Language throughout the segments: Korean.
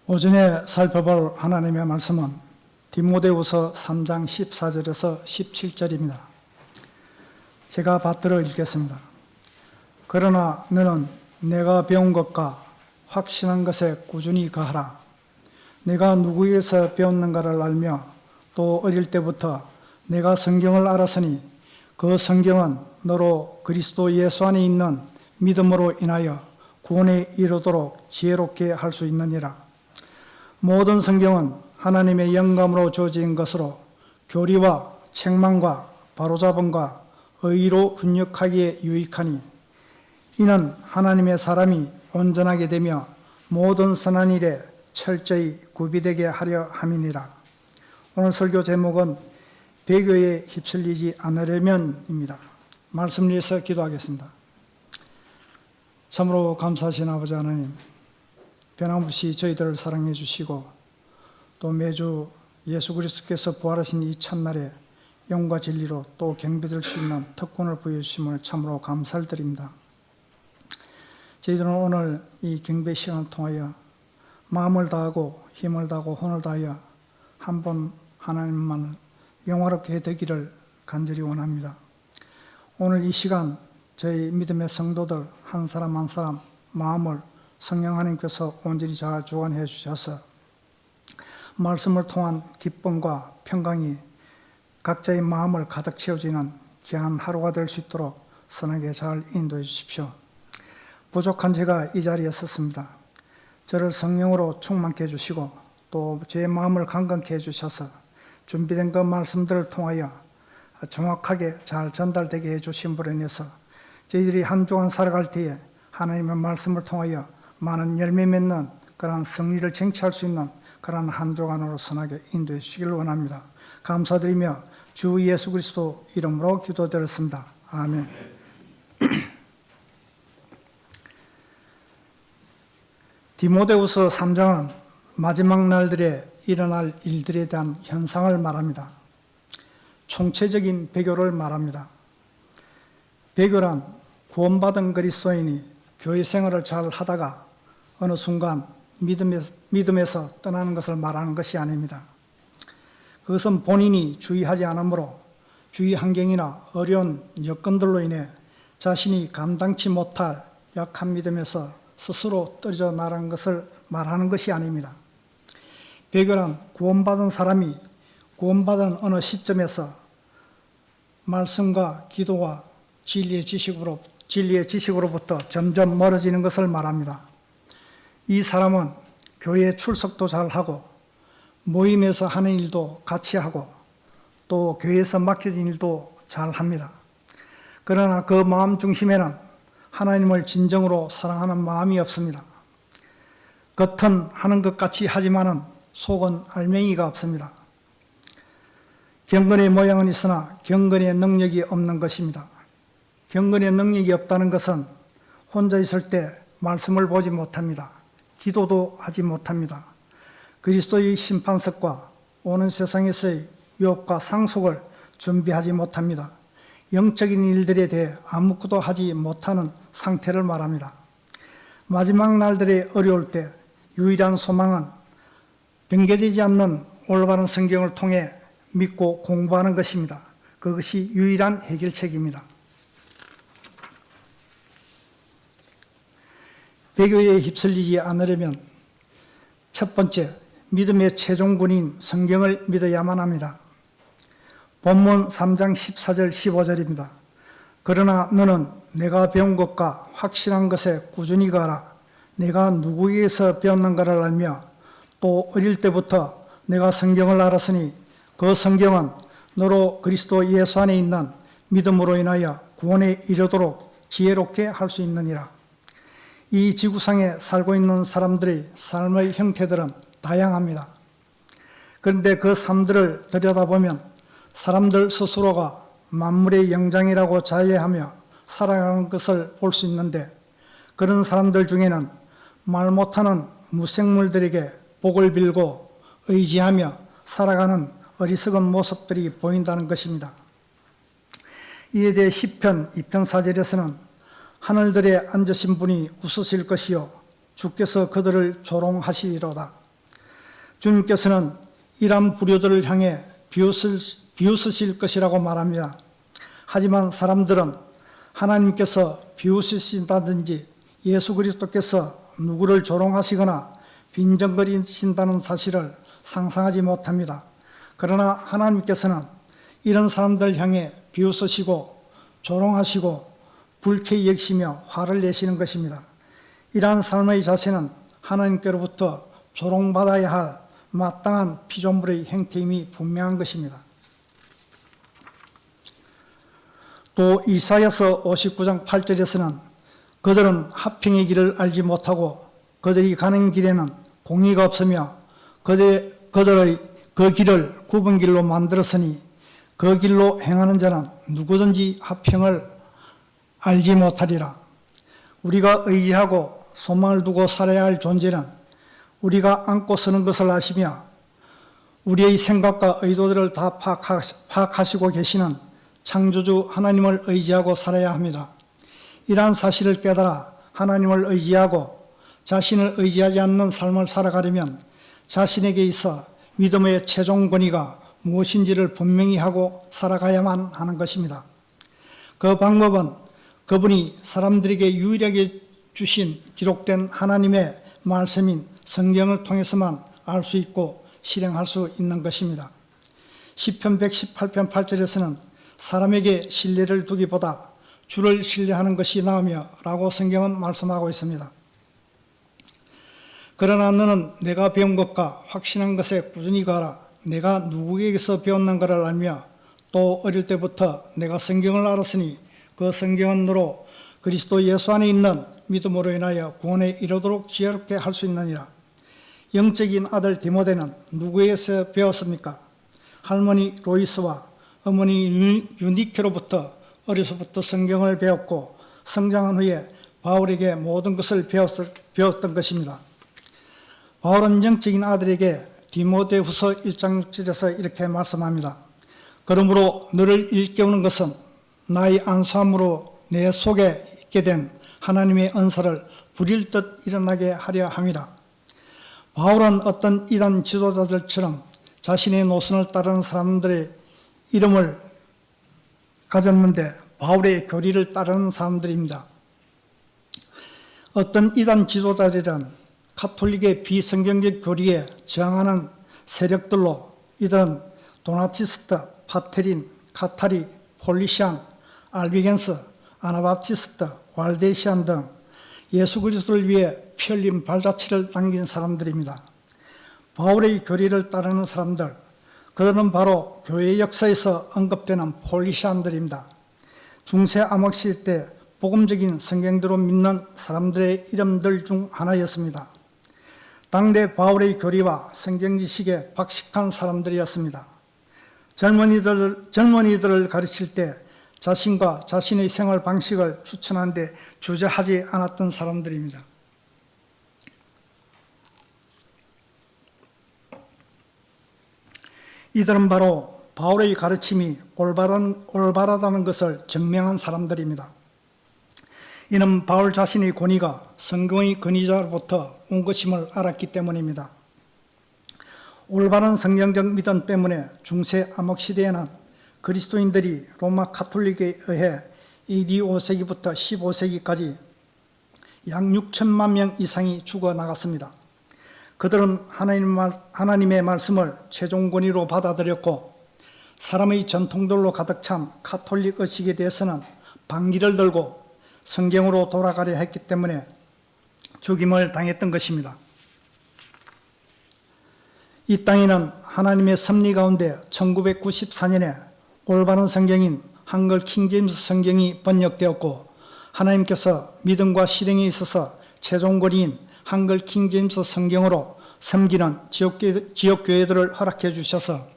오전에 살펴볼 하나님의 말씀은 디모데후서 3장 14절에서 17절입니다. 제가 받들어 읽겠습니다. 그러나 너는 내가 배운 것과 확신한 것에 꾸준히 거하라. 내가 누구에게서 배웠는가를 알며 또 어릴 때부터 내가 성경을 알았으니 그 성경은 너로 그리스도 예수 안에 있는 믿음으로 인하여 구원에 이르도록 지혜롭게 할 수 있느니라. 모든 성경은 하나님의 영감으로 주어진 것으로 교리와 책망과 바로잡음과 의로 훈육하기에 유익하니 이는 하나님의 사람이 온전하게 되며 모든 선한 일에 철저히 구비되게 하려 함이니라. 오늘 설교 제목은 배교에 휩쓸리지 않으려면입니다. 말씀 위해서 기도하겠습니다. 참으로 감사하신 아버지 하나님, 변함없이 저희들을 사랑해 주시고 또 매주 예수 그리스도께서 부활하신 이 첫날에 영과 진리로 또 경배될 수 있는 특권을 부여해 주심을 참으로 감사를 드립니다. 저희들은 오늘 이 경배 시간을 통하여 마음을 다하고 힘을 다하고 혼을 다하여 한 번 하나님만을 영화롭게 되기를 간절히 원합니다. 오늘 이 시간 저희 믿음의 성도들 한 사람 한 사람 마음을 성령 하나님께서 온전히 잘 주관해 주셔서 말씀을 통한 기쁨과 평강이 각자의 마음을 가득 채워지는 귀한 하루가 될 수 있도록 선하게 잘 인도해 주십시오. 부족한 제가 이 자리에 섰습니다. 저를 성령으로 충만케 해주시고 또 제 마음을 강건케 해주셔서 준비된 그 말씀들을 통하여 정확하게 잘 전달되게 해주심으로 인해서 저희들이 한 주간 살아갈 때에 하나님의 말씀을 통하여 많은 열매 맺는 그러한 승리를 쟁취할 수 있는 그러한 한 주간으로 선하게 인도해 주시기를 원합니다. 감사드리며 주 예수 그리스도 이름으로 기도드렸습니다. 아멘. 디모데후서 3장은 마지막 날들에 일어날 일들에 대한 현상을 말합니다. 총체적인 배교를 말합니다. 배교란 구원받은 그리스도인이 교회 생활을 잘 하다가 어느 순간 믿음에서 떠나는 것을 말하는 것이 아닙니다. 그것은 본인이 주의하지 않으므로 주위 환경이나 어려운 여건들로 인해 자신이 감당치 못할 약한 믿음에서 스스로 떨어져 나가는 것을 말하는 것이 아닙니다. 배교란 구원받은 사람이 구원받은 어느 시점에서 말씀과 기도와 진리의 지식으로부터 점점 멀어지는 것을 말합니다. 이 사람은 교회에 출석도 잘하고 모임에서 하는 일도 같이 하고 또 교회에서 맡겨진 일도 잘합니다. 그러나 그 마음 중심에는 하나님을 진정으로 사랑하는 마음이 없습니다. 겉은 하는 것 같이 하지만은 속은 알맹이가 없습니다. 경건의 모양은 있으나 경건의 능력이 없는 것입니다. 경건의 능력이 없다는 것은 혼자 있을 때 말씀을 보지 못합니다. 기도도 하지 못합니다. 그리스도의 심판석과 오는 세상에서의 유혹과 상속을 준비하지 못합니다. 영적인 일들에 대해 아무것도 하지 못하는 상태를 말합니다. 마지막 날들에 어려울 때 유일한 소망은 변개되지 않는 올바른 성경을 통해 믿고 공부하는 것입니다. 그것이 유일한 해결책입니다. 배교에 휩쓸리지 않으려면 첫 번째, 믿음의 최종군인 성경을 믿어야만 합니다. 본문 3장 14절 15절입니다. 그러나 너는 내가 배운 것과 확신한 것에 꾸준히 가라. 내가 누구에게서 배웠는가를 알며 또 어릴 때부터 내가 성경을 알았으니 그 성경은 너로 그리스도 예수 안에 있는 믿음으로 인하여 구원에 이르도록 지혜롭게 할 수 있느니라. 이 지구상에 살고 있는 사람들의 삶의 형태들은 다양합니다. 그런데 그 삶들을 들여다보면 사람들 스스로가 만물의 영장이라고 자해하며 살아가는 것을 볼 수 있는데 그런 사람들 중에는 말 못하는 무생물들에게 복을 빌고 의지하며 살아가는 어리석은 모습들이 보인다는 것입니다. 이에 대해 시편 2편 4절에서는 하늘들에 앉으신 분이 웃으실 것이요 주께서 그들을 조롱하시리로다. 주님께서는 이러한 불효들을 향해 비웃으실 것이라고 말합니다. 하지만 사람들은 하나님께서 비웃으신다든지 예수 그리스도께서 누구를 조롱하시거나 빈정거리신다는 사실을 상상하지 못합니다. 그러나 하나님께서는 이런 사람들을 향해 비웃으시고 조롱하시고 불쾌히 여기시며 화를 내시는 것입니다. 이러한 삶의 자세는 하나님께로부터 조롱받아야 할 마땅한 피조물의 행태임이 분명한 것입니다. 또 이사야서 59장 8절에서는 그들은 화평의 길을 알지 못하고 그들이 가는 길에는 공의가 없으며 그들의 그 길을 굽은 길로 만들었으니 그 길로 행하는 자는 누구든지 화평을 알지 못하리라. 우리가 의지하고 소망을 두고 살아야 할 존재는 우리가 안고 서는 것을 아시며 우리의 생각과 의도들을 다 파악하시고 계시는 창조주 하나님을 의지하고 살아야 합니다. 이러한 사실을 깨달아 하나님을 의지하고 자신을 의지하지 않는 삶을 살아가려면 자신에게 있어 믿음의 최종 권위가 무엇인지를 분명히 하고 살아가야만 하는 것입니다. 그 방법은 그분이 사람들에게 유일하게 주신 기록된 하나님의 말씀인 성경을 통해서만 알 수 있고 실행할 수 있는 것입니다. 시편 118편 8절에서는 사람에게 신뢰를 두기보다 주를 신뢰하는 것이 나으며 라고 성경은 말씀하고 있습니다. 그러나 너는 내가 배운 것과 확신한 것에 꾸준히 가라. 내가 누구에게서 배웠는가를 알며 또 어릴 때부터 내가 성경을 알았으니 그 성경은 너로 그리스도 예수 안에 있는 믿음으로 인하여 구원에 이르도록 지혜롭게 할 수 있느니라. 영적인 아들 디모데는 누구에게서 배웠습니까? 할머니 로이스와 어머니 유니케로부터 어려서부터 성경을 배웠고 성장한 후에 바울에게 모든 것을 배웠던 것입니다. 바울은 영적인 아들에게 디모데후서 1장 6절에서 이렇게 말씀합니다. 그러므로 너를 일깨우는 것은 나의 안수함으로 내 속에 있게 된 하나님의 은사를 부릴 듯 일어나게 하려 함이라. 바울은 어떤 이단 지도자들처럼 자신의 노선을 따르는 사람들의 이름을 가졌는데 바울의 교리를 따르는 사람들입니다. 어떤 이단 지도자들은 가톨릭의 비성경적 교리에 저항하는 세력들로 이들은 도나티스트, 파테린, 카타리, 폴리시안, 알비겐스, 아나밥티스트, 왈데시안 등 예수 그리스도를 위해 피 흘린 발자취를 남긴 사람들입니다. 바울의 교리를 따르는 사람들, 그들은 바로 교회 역사에서 언급되는 폴리시안들입니다. 중세 암흑시대 때 복음적인 성경대로 믿는 사람들의 이름들 중 하나였습니다. 당대 바울의 교리와 성경 지식에 박식한 사람들이었습니다. 젊은이들을 가르칠 때 자신과 자신의 생활 방식을 추천하는 데 주저하지 않았던 사람들입니다. 이들은 바로 바울의 가르침이 올바르다는 것을 증명한 사람들입니다. 이는 바울 자신의 권위가 성경의 권위자로부터 온 것임을 알았기 때문입니다. 올바른 성경적 믿음 때문에 중세 암흑시대에는 그리스도인들이 로마 가톨릭에 의해 AD 5세기부터 15세기까지 약 6천만 명 이상이 죽어나갔습니다. 그들은 하나님의 말씀을 최종 권위로 받아들였고 사람의 전통들로 가득 찬 가톨릭 의식에 대해서는 반기를 들고 성경으로 돌아가려 했기 때문에 죽임을 당했던 것입니다. 이 땅에는 하나님의 섭리 가운데 1994년에 올바른 성경인 한글 킹제임스 성경이 번역되었고 하나님께서 믿음과 실행에 있어서 최종 권위인 한글 킹제임스 성경으로 섬기는 지역교회들을 허락해 주셔서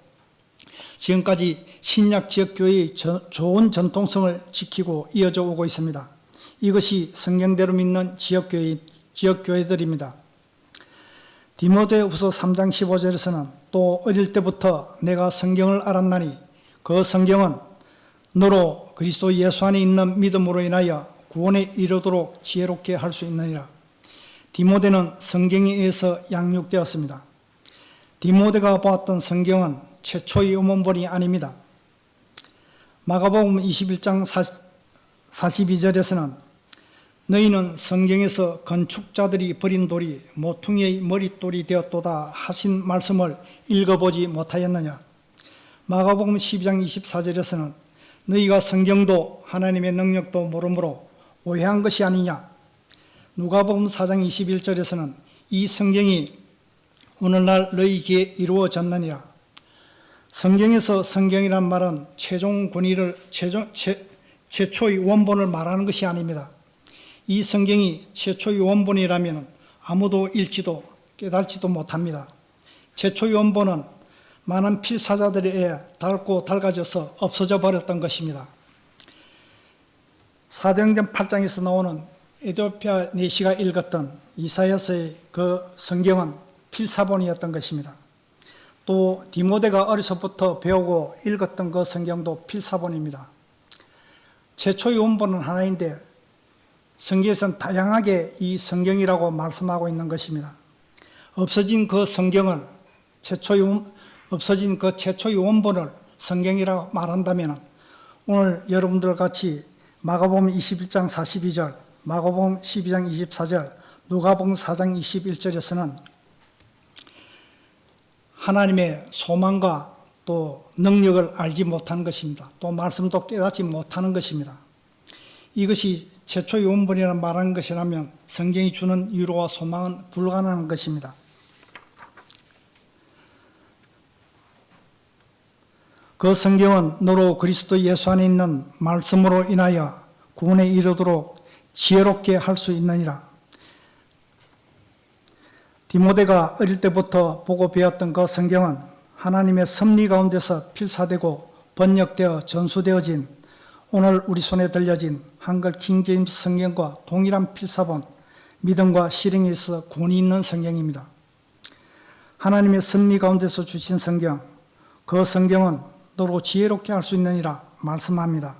지금까지 신약 지역교회의 좋은 전통성을 지키고 이어져 오고 있습니다. 이것이 성경대로 믿는 지역교회들입니다. 디모데후서 3장 15절에서는 또 어릴 때부터 내가 성경을 알았나니 그 성경은 너로 그리스도 예수 안에 있는 믿음으로 인하여 구원에 이르도록 지혜롭게 할 수 있느니라. 디모데는 성경에 의해서 양육되었습니다. 디모데가 보았던 성경은 최초의 음원본이 아닙니다. 마가복음 21장 42절에서는 너희는 성경에서 건축자들이 버린 돌이 모퉁이의 머릿돌이 되었도다 하신 말씀을 읽어보지 못하였느냐. 마가복음 12장 24절에서는 너희가 성경도 하나님의 능력도 모르므로 오해한 것이 아니냐. 누가복음 4장 21절에서는 이 성경이 오늘날 너희 귀에 이루어졌느니라. 성경에서 성경이란 말은 최종 권위를 최초의 원본을 말하는 것이 아닙니다. 이 성경이 최초의 원본이라면 아무도 읽지도 깨달지도 못합니다. 최초의 원본은 많은 필사자들에 의해 닳고 닳아져서 없어져 버렸던 것입니다. 사도행전 8장에서 나오는 에티오피아 내시가 읽었던 이사야서의 그 성경은 필사본이었던 것입니다. 또 디모데가 어려서부터 배우고 읽었던 그 성경도 필사본입니다. 최초의 원본은 하나인데 성경에서는 다양하게 이 성경이라고 말씀하고 있는 것입니다. 없어진 그 성경을 없어진 그 최초의 원본을 성경이라고 말한다면 오늘 여러분들 같이 마가복음 21장 42절, 마가복음 12장 24절, 누가복음 4장 21절에서는 하나님의 소망과 또 능력을 알지 못하는 것입니다. 또 말씀도 깨닫지 못하는 것입니다. 이것이 최초의 원본이라 말하는 것이라면 성경이 주는 위로와 소망은 불가능한 것입니다. 그 성경은 너로 그리스도 예수 안에 있는 말씀으로 인하여 구원에 이르도록 지혜롭게 할 수 있느니라. 디모데가 어릴 때부터 보고 배웠던 그 성경은 하나님의 섭리 가운데서 필사되고 번역되어 전수되어진 오늘 우리 손에 들려진 한글 킹제임스 성경과 동일한 필사본, 믿음과 실행에 있어 권위 있는 성경입니다. 하나님의 섭리 가운데서 주신 성경, 그 성경은 너로 지혜롭게 할 수 있느니라 말씀합니다.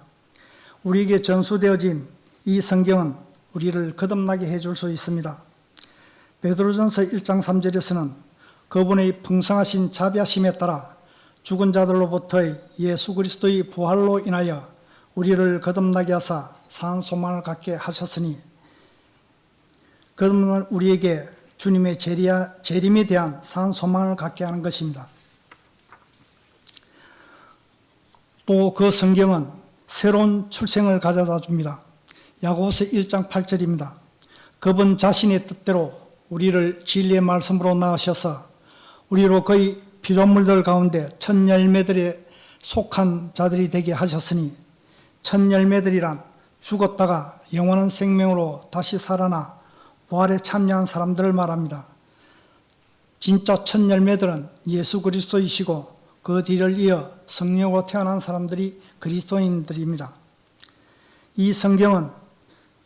우리에게 전수되어진 이 성경은 우리를 거듭나게 해줄 수 있습니다. 베드로전서 1장 3절에서는 그분의 풍성하신 자비하심에 따라 죽은 자들로부터의 예수 그리스도의 부활로 인하여 우리를 거듭나게 하사 산 소망을 갖게 하셨으니 거듭난 우리에게 주님의 재림에 대한 산 소망을 갖게 하는 것입니다. 또 그 성경은 새로운 출생을 가져다 줍니다. 야고보서 1장 8절입니다. 그분 자신의 뜻대로 우리를 진리의 말씀으로 낳으셔서 우리로 그의 피조물들 가운데 첫 열매들에 속한 자들이 되게 하셨으니 첫 열매들이란 죽었다가 영원한 생명으로 다시 살아나 부활에 참여한 사람들을 말합니다. 진짜 첫 열매들은 예수 그리스도이시고 그 뒤를 이어 성령으로 태어난 사람들이 그리스도인들입니다. 이 성경은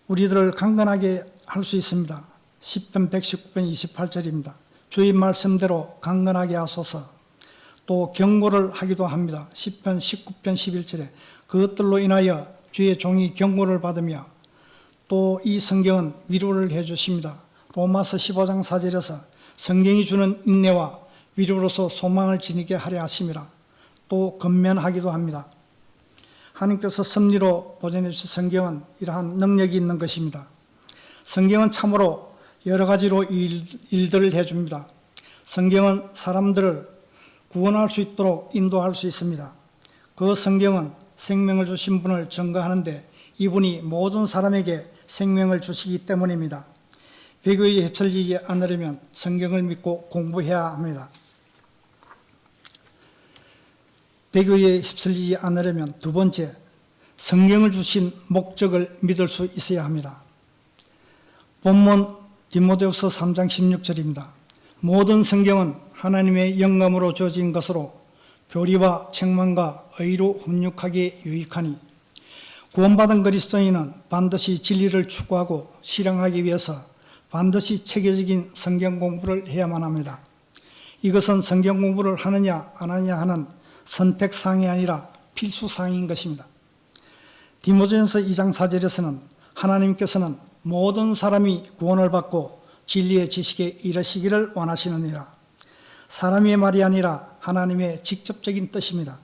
우리들을 강건하게 할 수 있습니다. 시편 119편 28절입니다. 주의 말씀대로 강건하게 하소서. 또 경고를 하기도 합니다. 시편 19편 11절에 그것들로 인하여 주의 종이 경고를 받으며 또 이 성경은 위로를 해주십니다. 로마서 15장 4절에서 성경이 주는 인내와 위로로서 소망을 지니게 하려 하심이라. 또 건면하기도 합니다. 하나님께서 섭리로 보존해 주신 성경은 이러한 능력이 있는 것입니다. 성경은 참으로 여러 가지로 일들을 해줍니다. 성경은 사람들을 구원할 수 있도록 인도할 수 있습니다. 그 성경은 생명을 주신 분을 증거하는데 이분이 모든 사람에게 생명을 주시기 때문입니다. 배교에 휩쓸리지 않으려면 성경을 믿고 공부해야 합니다. 배교에 휩쓸리지 않으려면 두 번째, 성경을 주신 목적을 믿을 수 있어야 합니다. 본문 디모데후서 3장 16절입니다. 모든 성경은 하나님의 영감으로 주어진 것으로 교리와 책망과 의로 훈육하기에 유익하니 구원받은 그리스도인은 반드시 진리를 추구하고 실행하기 위해서 반드시 체계적인 성경 공부를 해야만 합니다. 이것은 성경 공부를 하느냐 안 하느냐 하는 선택사항이 아니라 필수사항인 것입니다. 디모데전서 2장 4절에서는 하나님께서는 모든 사람이 구원을 받고 진리의 지식에 이르시기를 원하시느니라. 사람의 말이 아니라 하나님의 직접적인 뜻입니다.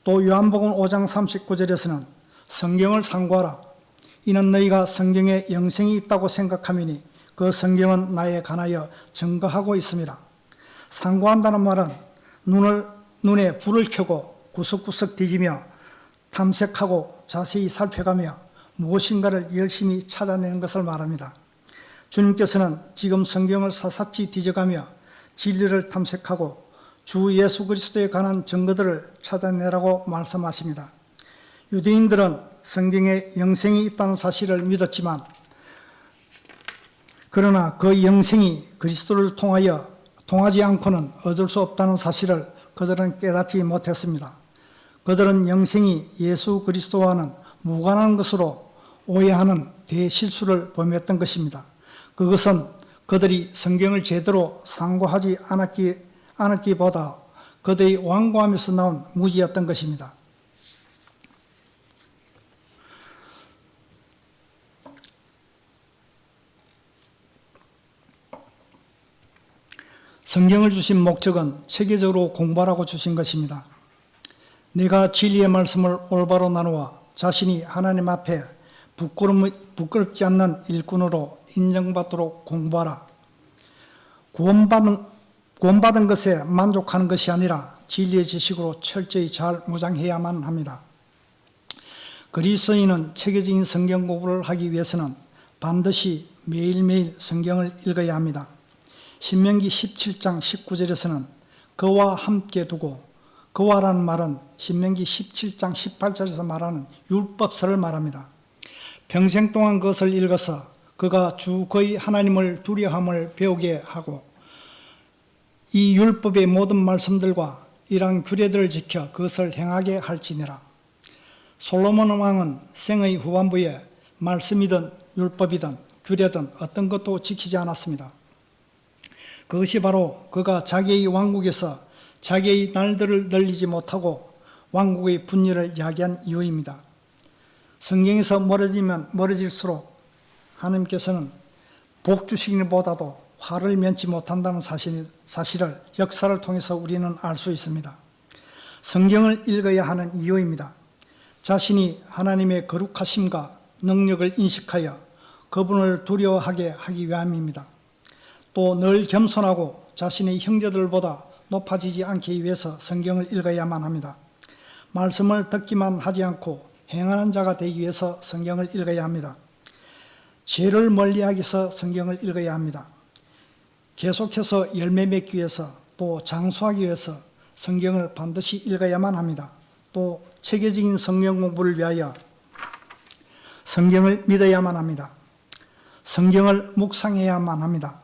또 요한복음 5장 39절에서는 성경을 상고하라. 이는 너희가 성경에 영생이 있다고 생각함이니 그 성경은 나에 관하여 증거하고 있습니다. 상고한다는 말은 눈에 불을 켜고 구석구석 뒤지며 탐색하고 자세히 살펴가며 무엇인가를 열심히 찾아내는 것을 말합니다. 주님께서는 지금 성경을 샅샅이 뒤져가며 진리를 탐색하고 주 예수 그리스도에 관한 증거들을 찾아내라고 말씀하십니다. 유대인들은 성경에 영생이 있다는 사실을 믿었지만 그러나 그 영생이 그리스도를 통하지 않고는 얻을 수 없다는 사실을 그들은 깨닫지 못했습니다. 그들은 영생이 예수 그리스도와는 무관한 것으로 오해하는 대실수를 범했던 것입니다. 그것은 그들이 성경을 제대로 상고하지 않았기보다 그들이 완고함에서 나온 무지였던 것입니다. 성경을 주신 목적은 체계적으로 공부하라고 주신 것입니다. 내가 진리의 말씀을 올바로 나누어 자신이 하나님 앞에 부끄럽지 않는 일꾼으로 인정받도록 공부하라. 구원받은 것에 만족하는 것이 아니라 진리의 지식으로 철저히 잘 무장해야만 합니다. 그리스도인은 체계적인 성경 공부를 하기 위해서는 반드시 매일매일 성경을 읽어야 합니다. 신명기 17장 19절에서는 그와 함께 두고, 그와라는 말은 신명기 17장 18절에서 말하는 율법서를 말합니다. 평생 동안 그것을 읽어서 그가 주 그의 하나님을 두려움을 배우게 하고 이 율법의 모든 말씀들과 이러한 규례들을 지켜 그것을 행하게 할지니라. 솔로몬 왕은 생의 후반부에 말씀이든 율법이든 규례든 어떤 것도 지키지 않았습니다. 그것이 바로 그가 자기의 왕국에서 자기의 날들을 늘리지 못하고 왕국의 분열을 야기한 이유입니다. 성경에서 멀어지면 멀어질수록 하나님께서는 복 주시기를 보다도 화를 면치 못한다는 사실을 역사를 통해서 우리는 알 수 있습니다. 성경을 읽어야 하는 이유입니다. 자신이 하나님의 거룩하심과 능력을 인식하여 그분을 두려워하게 하기 위함입니다. 또 늘 겸손하고 자신의 형제들보다 높아지지 않기 위해서 성경을 읽어야만 합니다. 말씀을 듣기만 하지 않고 행하는 자가 되기 위해서 성경을 읽어야 합니다. 죄를 멀리하기 위해서 성경을 읽어야 합니다. 계속해서 열매 맺기 위해서 또 장수하기 위해서 성경을 반드시 읽어야만 합니다. 또 체계적인 성경 공부를 위하여 성경을 믿어야만 합니다. 성경을 묵상해야만 합니다.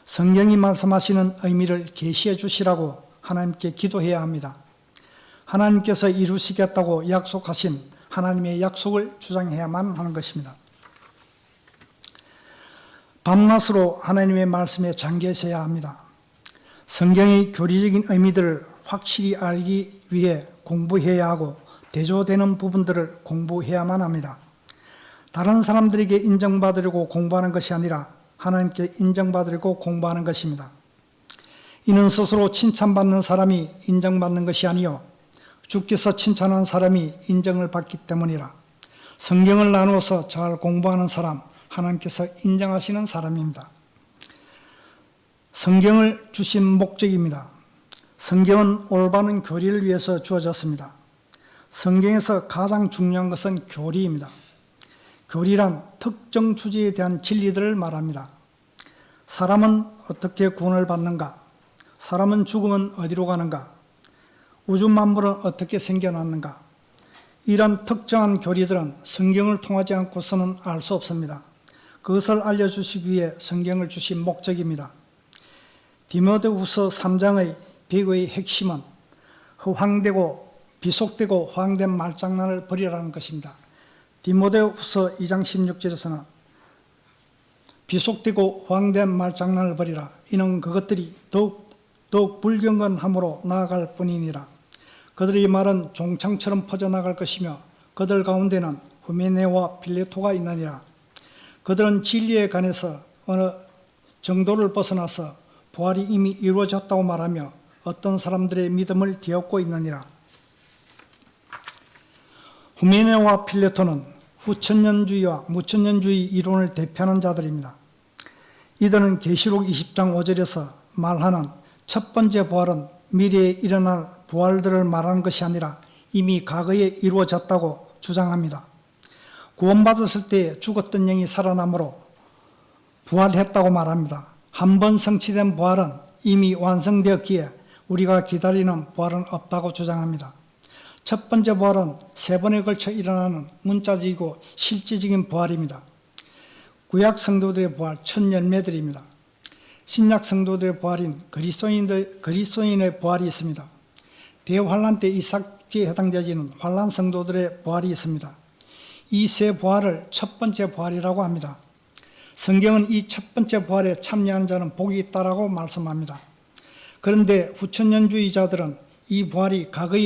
성경이 말씀하시는 의미를 계시해 주시라고 하나님께 기도해야 합니다. 하나님께서 이루시겠다고 약속하신 하나님의 약속을 주장해야만 하는 것입니다. 밤낮으로 하나님의 말씀에 잠겨 있어야 합니다. 성경의 교리적인 의미들을 확실히 알기 위해 공부해야 하고 대조되는 부분들을 공부해야만 합니다. 다른 사람들에게 인정받으려고 공부하는 것이 아니라 하나님께 인정받으려고 공부하는 것입니다. 이는 스스로 칭찬받는 사람이 인정받는 것이 아니요 주께서 칭찬한 사람이 인정을 받기 때문이라. 성경을 나누어서 잘 공부하는 사람, 하나님께서 인정하시는 사람입니다. 성경을 주신 목적입니다. 성경은 올바른 교리를 위해서 주어졌습니다. 성경에서 가장 중요한 것은 교리입니다. 교리란 특정 주제에 대한 진리들을 말합니다. 사람은 어떻게 구원을 받는가? 사람은 죽으면 어디로 가는가? 우주 만물은 어떻게 생겨났는가? 이런 특정한 교리들은 성경을 통하지 않고서는 알 수 없습니다. 그것을 알려주시기 위해 성경을 주신 목적입니다. 디모데후서 3장의 배교의 핵심은 허황되고 비속되고 허황된 말장난을 버리라는 것입니다. 디모데후서 2장 16절에서는 비속되고 허황된 말장난을 버리라. 이는 그것들이 더욱 불경건함으로 나아갈 뿐이니라. 그들의 말은 종창처럼 퍼져나갈 것이며 그들 가운데는 후메네와 필레토가 있느니라. 그들은 진리에 관해서 어느 정도를 벗어나서 부활이 이미 이루어졌다고 말하며 어떤 사람들의 믿음을 뒤엎고 있느니라. 후메네와 필레토는 후천년주의와 무천년주의 이론을 대표하는 자들입니다. 이들은 계시록 20장 5절에서 말하는 첫 번째 부활은 미래에 일어날 부활들을 말하는 것이 아니라 이미 과거에 이루어졌다고 주장합니다. 구원받았을 때 죽었던 영이 살아남으로 부활했다고 말합니다. 한 번 성취된 부활은 이미 완성되었기에 우리가 기다리는 부활은 없다고 주장합니다. 첫 번째 부활은 세 번에 걸쳐 일어나는 문자적이고 실제적인 부활입니다. 구약 성도들의 부활 첫 열매들입니다. 신약 성도들의 부활인 그리스도인의 부활이 있습니다. 대환란 때 이삭기에 해당되지는 환란 성도들의 부활이 있습니다. 이 세 부활을 첫 번째 부활이라고 합니다. 성경은 이 첫 번째 부활에 참여하는 자는 복이 있다라고 말씀합니다. 그런데 후천년주의자들은 이 부활이 과거에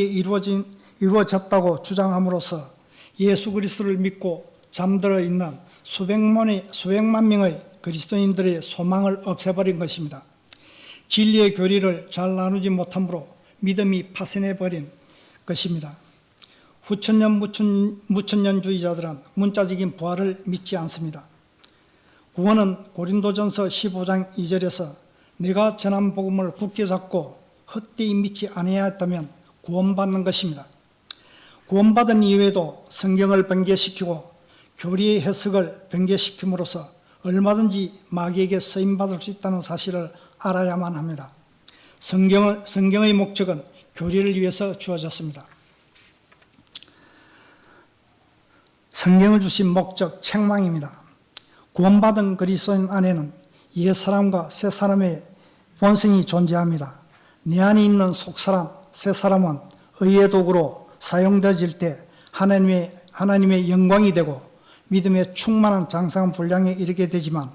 이루어졌다고 주장함으로써 예수 그리스도를 믿고 잠들어 있는 수백만 명의 그리스도인들의 소망을 없애버린 것입니다. 진리의 교리를 잘 나누지 못함으로 믿음이 파손해버린 것입니다. 후천년 무천년주의자들은 문자적인 부활을 믿지 않습니다. 구원은 고린도전서 15장 2절에서 내가 전한 복음을 굳게 잡고 헛되이 믿지 아니하였다면 구원받는 것입니다. 구원받은 이후에도 성경을 변개시키고 교리의 해석을 변개시킴으로써 얼마든지 마귀에게 쓰임받을 수 있다는 사실을 알아야만 합니다. 성경의 목적은 교리를 위해서 주어졌습니다. 성경을 주신 목적, 책망입니다. 구원받은 그리스도인 안에는 옛사람과 새사람의 본성이 존재합니다. 내 안에 있는 속사람, 새사람은 의의 도구로 사용되어질 때 하나님의 영광이 되고 믿음의 충만한 장성한 분량에 이르게 되지만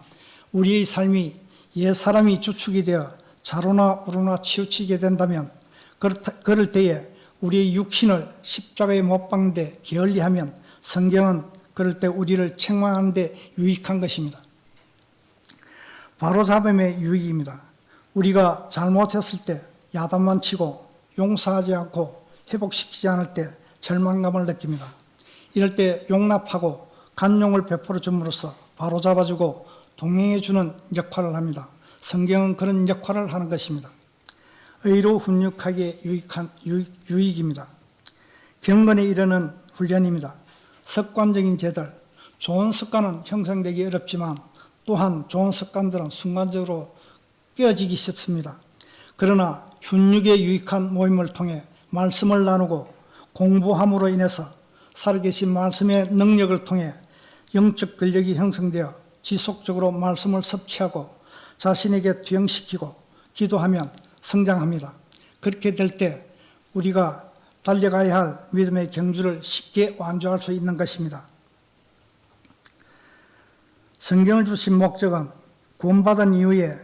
우리의 삶이 옛사람이 주축이 되어 자로나 우로나 치우치게 된다면 그럴 때에 우리의 육신을 십자가에 못 박는데 게을리하면 성경은 그럴 때 우리를 책망하는 데 유익한 것입니다. 바로잡음의 유익입니다. 우리가 잘못했을 때 야단만 치고 용서하지 않고 회복시키지 않을 때 절망감을 느낍니다. 이럴 때 용납하고 간용을 베풀어 줌으로써 바로잡아주고 동행해주는 역할을 합니다. 성경은 그런 역할을 하는 것입니다. 의로 훈육하기에 유익입니다. 경건에 이르는 훈련입니다. 습관적인 죄들, 좋은 습관은 형성되기 어렵지만 또한 좋은 습관들은 순간적으로 깨어지기 쉽습니다. 그러나 훈육에 유익한 모임을 통해 말씀을 나누고 공부함으로 인해서 살아계신 말씀의 능력을 통해 영적 근력이 형성되어 지속적으로 말씀을 섭취하고 자신에게 투영시키고 기도하면 성장합니다. 그렇게 될 때 우리가 달려가야 할 믿음의 경주를 쉽게 완주할 수 있는 것입니다. 성경을 주신 목적은 구원받은 이후에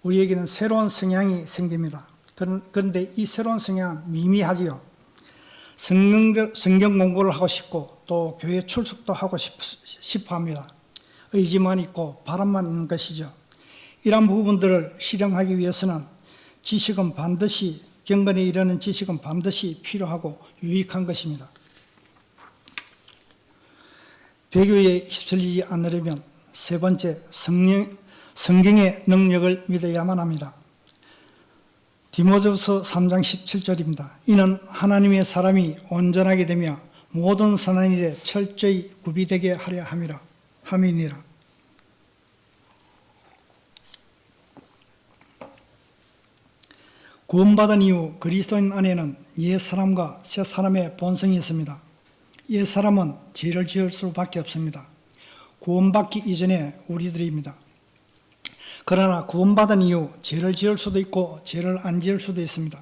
우리에게는 새로운 성향이 생깁니다. 그런데 이 새로운 성향은 미미하지요. 성경 공부를 하고 싶고 또 교회 출석도 하고 싶어 합니다. 의지만 있고 바람만 있는 것이죠. 이러한 부분들을 실행하기 위해서는 경건에 이르는 지식은 반드시 필요하고 유익한 것입니다. 배교에 휩쓸리지 않으려면 세 번째, 성경의 능력을 믿어야만 합니다. 디모데후서 3장 17절입니다. 이는 하나님의 사람이 온전하게 되며 모든 선한 일에 철저히 구비되게 하려 함이니라. 구원받은 이후 그리스도인 안에는 옛사람과 새사람의 본성이 있습니다. 옛사람은 죄를 지을 수밖에 없습니다. 구원받기 이전에 우리들입니다. 그러나 구원받은 이후 죄를 지을 수도 있고 죄를 안 지을 수도 있습니다.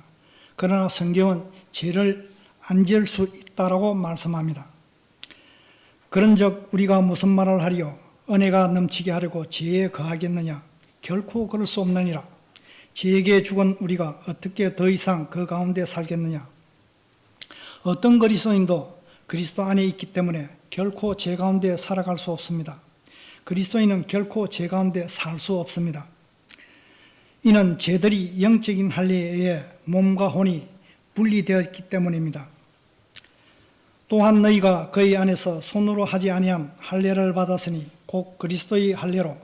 그러나 성경은 죄를 안 지을 수 있다라고 말씀합니다. 그런즉 우리가 무슨 말을 하리요? 은혜가 넘치게 하려고 죄에 거하겠느냐? 결코 그럴 수 없느니라. 죄에게 죽은 우리가 어떻게 더 이상 그 가운데 살겠느냐? 어떤 그리스도인도 그리스도 안에 있기 때문에 결코 죄 가운데 살아갈 수 없습니다. 그리스도인은 결코 죄 가운데 살 수 없습니다. 이는 제들이 영적인 할례에 의해 몸과 혼이 분리되었기 때문입니다. 또한 너희가 그의 안에서 손으로 하지 아니한 할례를 받았으니 곧 그리스도의 할례로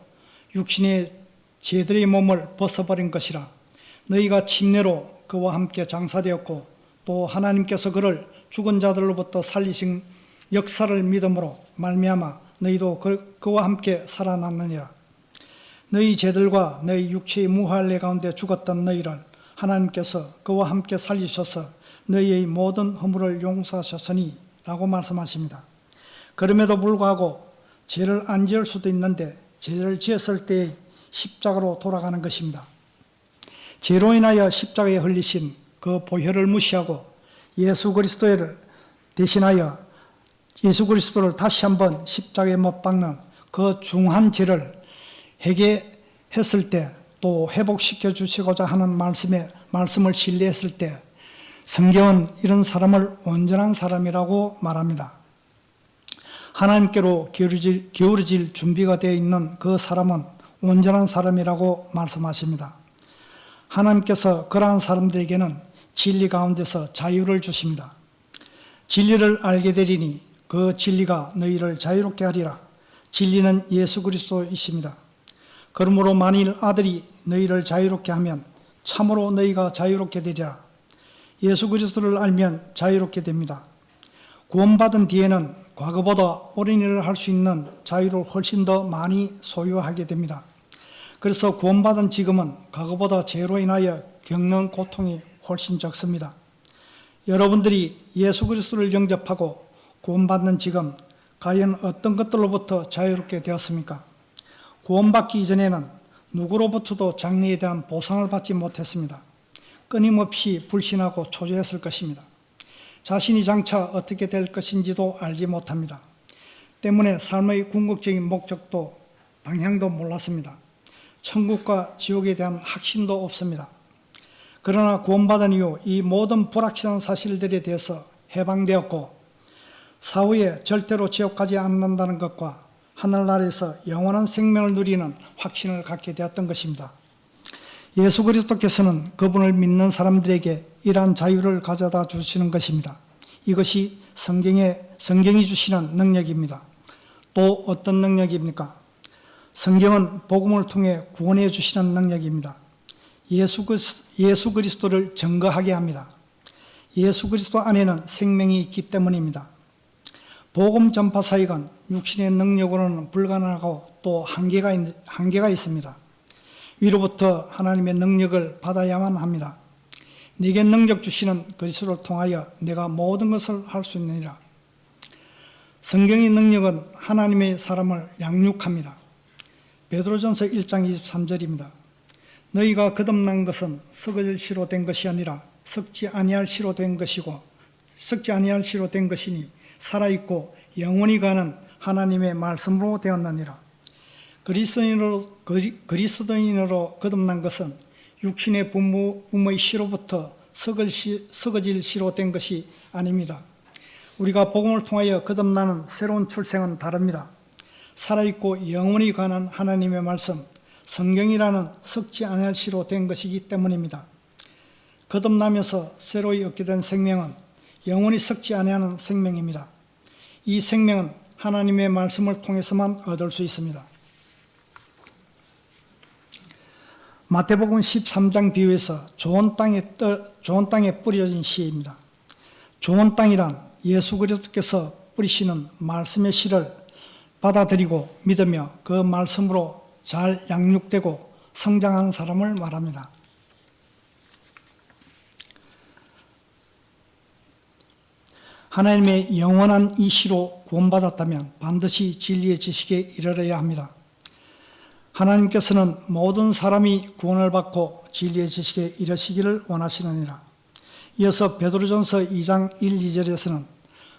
육신의 제들의 몸을 벗어버린 것이라. 너희가 침례로 그와 함께 장사되었고 또 하나님께서 그를 죽은 자들로부터 살리신 역사를 믿음으로 말미암아 너희도 그와 함께 살아났느니라. 너희 죄들과 너희 육체의 무할례 가운데 죽었던 너희를 하나님께서 그와 함께 살리셔서 너희의 모든 허물을 용서하셨으니 라고 말씀하십니다. 그럼에도 불구하고 죄를 안 지을 수도 있는데 죄를 지었을 때 십자가로 돌아가는 것입니다. 죄로 인하여 십자가에 흘리신 그 보혈을 무시하고 예수 그리스도를 대신하여 예수 그리스도를 다시 한번 십자가에 못 박는 그 중한 죄를 회개했을 때, 또 회복시켜 주시고자 하는 말씀을 신뢰했을 때 성경은 이런 사람을 온전한 사람이라고 말합니다. 하나님께로 기울어질 준비가 되어 있는 그 사람은 온전한 사람이라고 말씀하십니다. 하나님께서 그러한 사람들에게는 진리 가운데서 자유를 주십니다. 진리를 알게 되리니 그 진리가 너희를 자유롭게 하리라. 진리는 예수 그리스도이십니다. 그러므로 만일 아들이 너희를 자유롭게 하면 참으로 너희가 자유롭게 되리라. 예수 그리스도를 알면 자유롭게 됩니다. 구원받은 뒤에는 과거보다 옳은 일을 할 수 있는 자유를 훨씬 더 많이 소유하게 됩니다. 그래서 구원받은 지금은 과거보다 죄로 인하여 겪는 고통이 훨씬 적습니다. 여러분들이 예수 그리스도를 영접하고 구원받는 지금 과연 어떤 것들로부터 자유롭게 되었습니까? 구원받기 이전에는 누구로부터도 장래에 대한 보상을 받지 못했습니다. 끊임없이 불신하고 초조했을 것입니다. 자신이 장차 어떻게 될 것인지도 알지 못합니다. 때문에 삶의 궁극적인 목적도 방향도 몰랐습니다. 천국과 지옥에 대한 확신도 없습니다. 그러나 구원받은 이후 이 모든 불확실한 사실들에 대해서 해방되었고 사후에 절대로 지옥 가지 않는다는 것과 하늘나라에서 영원한 생명을 누리는 확신을 갖게 되었던 것입니다. 예수 그리스도께서는 그분을 믿는 사람들에게 이러한 자유를 가져다 주시는 것입니다. 이것이 성경이 주시는 능력입니다. 또 어떤 능력입니까? 성경은 복음을 통해 구원해 주시는 능력입니다. 예수 그리스도를 증거하게 합니다. 예수 그리스도 안에는 생명이 있기 때문입니다. 복음 전파 사역은 육신의 능력으로는 불가능하고 또 한계가 있습니다. 위로부터 하나님의 능력을 받아야만 합니다. 네게 능력 주시는 그리스도를 통하여 내가 모든 것을 할 수 있느니라. 성경의 능력은 하나님의 사람을 양육합니다. 베드로전서 1장 23절입니다. 너희가 거듭난 것은 썩어질 씨로 된 것이 아니라 썩지 아니할 씨로 된 것이고 썩지 아니할 씨로 된 것이니 살아있고 영원히 가는 하나님의 말씀으로 되었느니라. 그리스도인으로 거듭난 것은 육신의 부모의 씨로부터 썩어질 씨로 된 것이 아닙니다. 우리가 복음을 통하여 거듭나는 새로운 출생은 다릅니다. 살아있고 영원히 가는 하나님의 말씀, 성경이라는 썩지 아니할 씨로 된 것이기 때문입니다. 거듭나면서 새로이 얻게 된 생명은 영원히 썩지 아니하는 생명입니다. 이 생명은 하나님의 말씀을 통해서만 얻을 수 있습니다. 마태복음 13장 비유에서 좋은 땅에 뿌려진 씨입니다. 좋은 땅이란 예수 그리스도께서 뿌리시는 말씀의 씨를 받아들이고 믿으며 그 말씀으로 잘 양육되고 성장하는 사람을 말합니다. 하나님의 영원한 이 씨로 구원받았다면 반드시 진리의 지식에 이르러야 합니다. 하나님께서는 모든 사람이 구원을 받고 진리의 지식에 이르시기를 원하시느니라. 이어서 베드로전서 2장 1, 2절에서는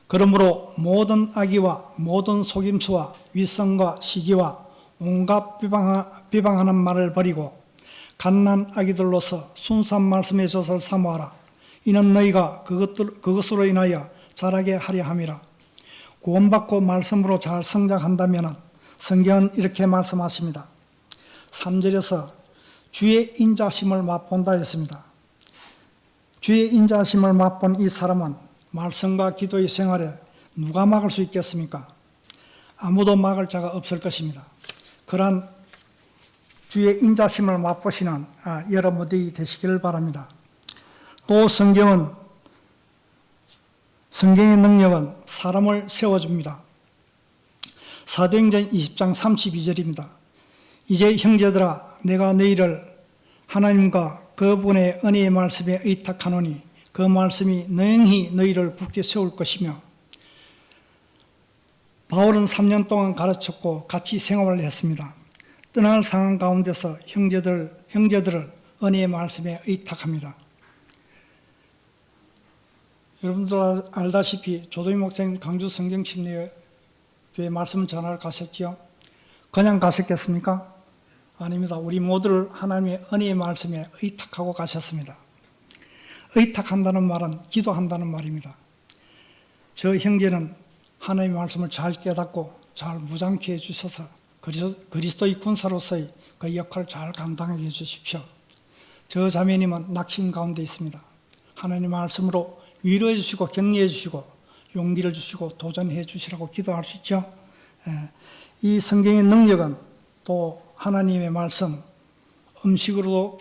그러므로 모든 악의와 모든 속임수와 윗선과 시기와 온갖 비방하는 말을 버리고 갓난 아기들로서 순수한 말씀의 젖을 사모하라. 이는 너희가 그것으로 인하여 자라게 하려 함이라. 구원받고 말씀으로 잘 성장한다면 성경은 이렇게 말씀하십니다. 3절에서 주의 인자심을 맛본다 했습니다. 주의 인자심을 맛본 이 사람은 말씀과 기도의 생활에 누가 막을 수 있겠습니까? 아무도 막을 자가 없을 것입니다. 그러한 주의 인자심을 맛보시는 여러분들이 되시기를 바랍니다. 또 성경의 능력은 사람을 세워줍니다. 사도행전 20장 32절입니다. 이제 형제들아 내가 너희를 하나님과 그분의 은혜의 말씀에 의탁하노니 그 말씀이 능히 너희를 굳게 세울 것이며, 바울은 3년 동안 가르쳤고 같이 생활을 했습니다. 떠날 상황 가운데서 형제들을 은혜의 말씀에 의탁합니다. 여러분들 알다시피 조도희 목사님 강주 성경침례교회 말씀 전하러 가셨지요? 그냥 가셨겠습니까? 아닙니다. 우리 모두를 하나님의 은혜의 말씀에 의탁하고 가셨습니다. 의탁한다는 말은 기도한다는 말입니다. 저 형제는 하나님의 말씀을 잘 깨닫고 잘 무장케 해주셔서 그리스도의 군사로서의 그 역할을 잘 감당하게 해주십시오. 저 자매님은 낙심 가운데 있습니다. 하나님의 말씀으로 위로해 주시고 격려해 주시고 용기를 주시고 도전해 주시라고 기도할 수 있죠. 이 성경의 능력은 또 하나님의 말씀, 음식으로도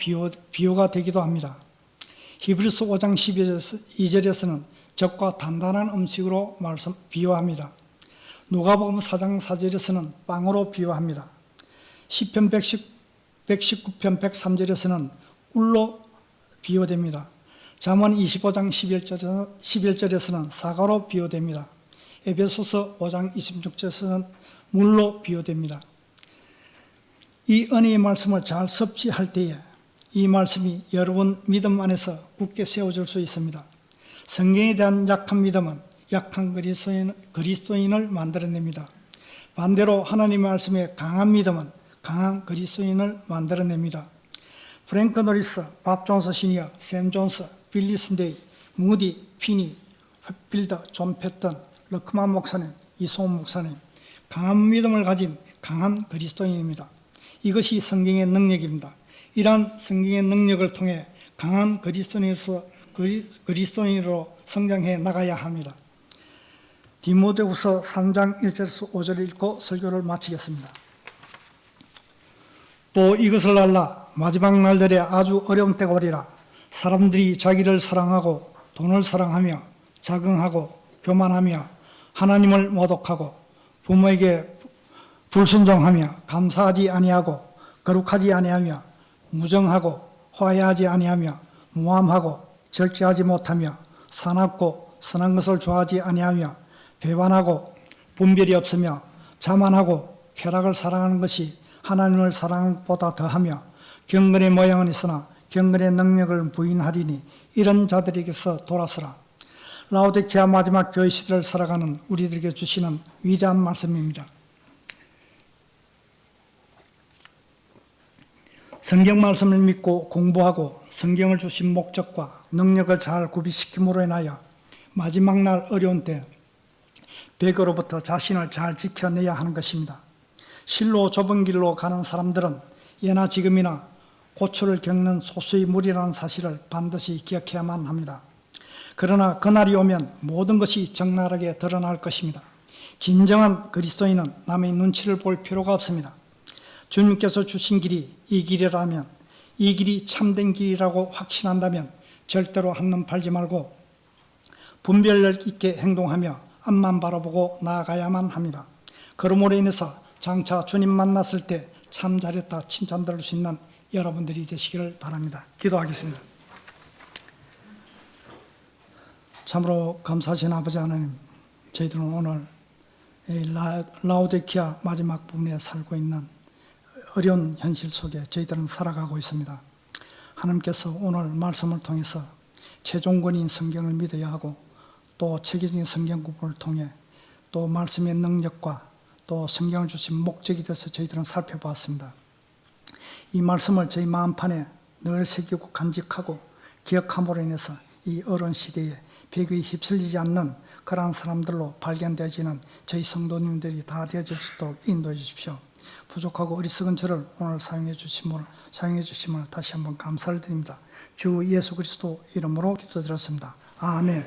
비유가 되기도 합니다. 히브리서 5장 12절에서는 적과 단단한 음식으로 비유합니다. 누가복음 4장 4절에서는 빵으로 비유합니다. 시편 119편 103절에서는 꿀로 비유됩니다. 잠언 25장 11절에서는 사과로 비유됩니다. 에베소서 5장 26절에서는 물로 비유됩니다. 이 은혜의 말씀을 잘 섭취할 때에 이 말씀이 여러분 믿음 안에서 굳게 세워질 수 있습니다. 성경에 대한 약한 믿음은 약한 그리스도인을 만들어냅니다. 반대로 하나님의 말씀에 강한 믿음은 강한 그리스도인을 만들어냅니다. 프랭크 노리스, 밥 존스 시니어, 샘 존스, 빌리 스데이, 무디, 피니, 홑필더, 존 패턴, 러크만 목사님, 이소은 목사님, 강한 믿음을 가진 강한 그리스도인입니다. 이것이 성경의 능력입니다. 이러한 성경의 능력을 통해 강한 그리스도인으로 성장해 나가야 합니다. 디모데후서 3장 1절에서 5절을 읽고 설교를 마치겠습니다. 또 이것을 알라. 마지막 날들에 아주 어려운 때가 오리라. 사람들이 자기를 사랑하고 돈을 사랑하며 자긍하고 교만하며 하나님을 모독하고 부모에게 불순종하며 감사하지 아니하고 거룩하지 아니하며 무정하고 화해하지 아니하며 무함하고 절제하지 못하며 사납고 선한 것을 좋아하지 아니하며 배반하고 분별이 없으며 자만하고 쾌락을 사랑하는 것이 하나님을 사랑하는 것보다 더하며 경건의 모양은 있으나 경건의 능력을 부인하리니 이런 자들에게서 돌아서라. 라오디게아 마지막 교회 시대를 살아가는 우리들에게 주시는 위대한 말씀입니다. 성경 말씀을 믿고 공부하고 성경을 주신 목적과 능력을 잘 구비시킴으로 인하여 마지막 날 어려운 때 벽으로부터 자신을 잘 지켜내야 하는 것입니다. 실로 좁은 길로 가는 사람들은 예나 지금이나 고초를 겪는 소수의 무리라는 사실을 반드시 기억해야만 합니다. 그러나 그날이 오면 모든 것이 적나라하게 드러날 것입니다. 진정한 그리스도인은 남의 눈치를 볼 필요가 없습니다. 주님께서 주신 길이 이 길이라면, 이 길이 참된 길이라고 확신한다면 절대로 한눈 팔지 말고 분별력 있게 행동하며 앞만 바라보고 나아가야만 합니다. 그러므로 인해서 장차 주님 만났을 때 참 잘했다 칭찬 들을 수 있는 여러분들이 되시기를 바랍니다. 기도하겠습니다. 참으로 감사하신 아버지 하나님, 저희들은 오늘 라오디게아 마지막 부분에 살고 있는 어려운 현실 속에 저희들은 살아가고 있습니다. 하나님께서 오늘 말씀을 통해서 최종권인 성경을 믿어야 하고 또 체계적인 성경 공부를 통해 또 말씀의 능력과 또 성경을 주신 목적에 대해서 저희들은 살펴보았습니다. 이 말씀을 저희 마음판에 늘 새기고 간직하고 기억함으로 인해서 이 어려운 시대에 배교에 휩쓸리지 않는 그러한 사람들로 발견되어지는 저희 성도님들이 다 되어질 수 있도록 인도해 주십시오. 부족하고 어리석은 저를 오늘 사용해 주심을 다시 한번 감사를 드립니다. 주 예수 그리스도 이름으로 기도드렸습니다. 아멘.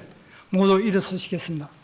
모두 일어서시겠습니다.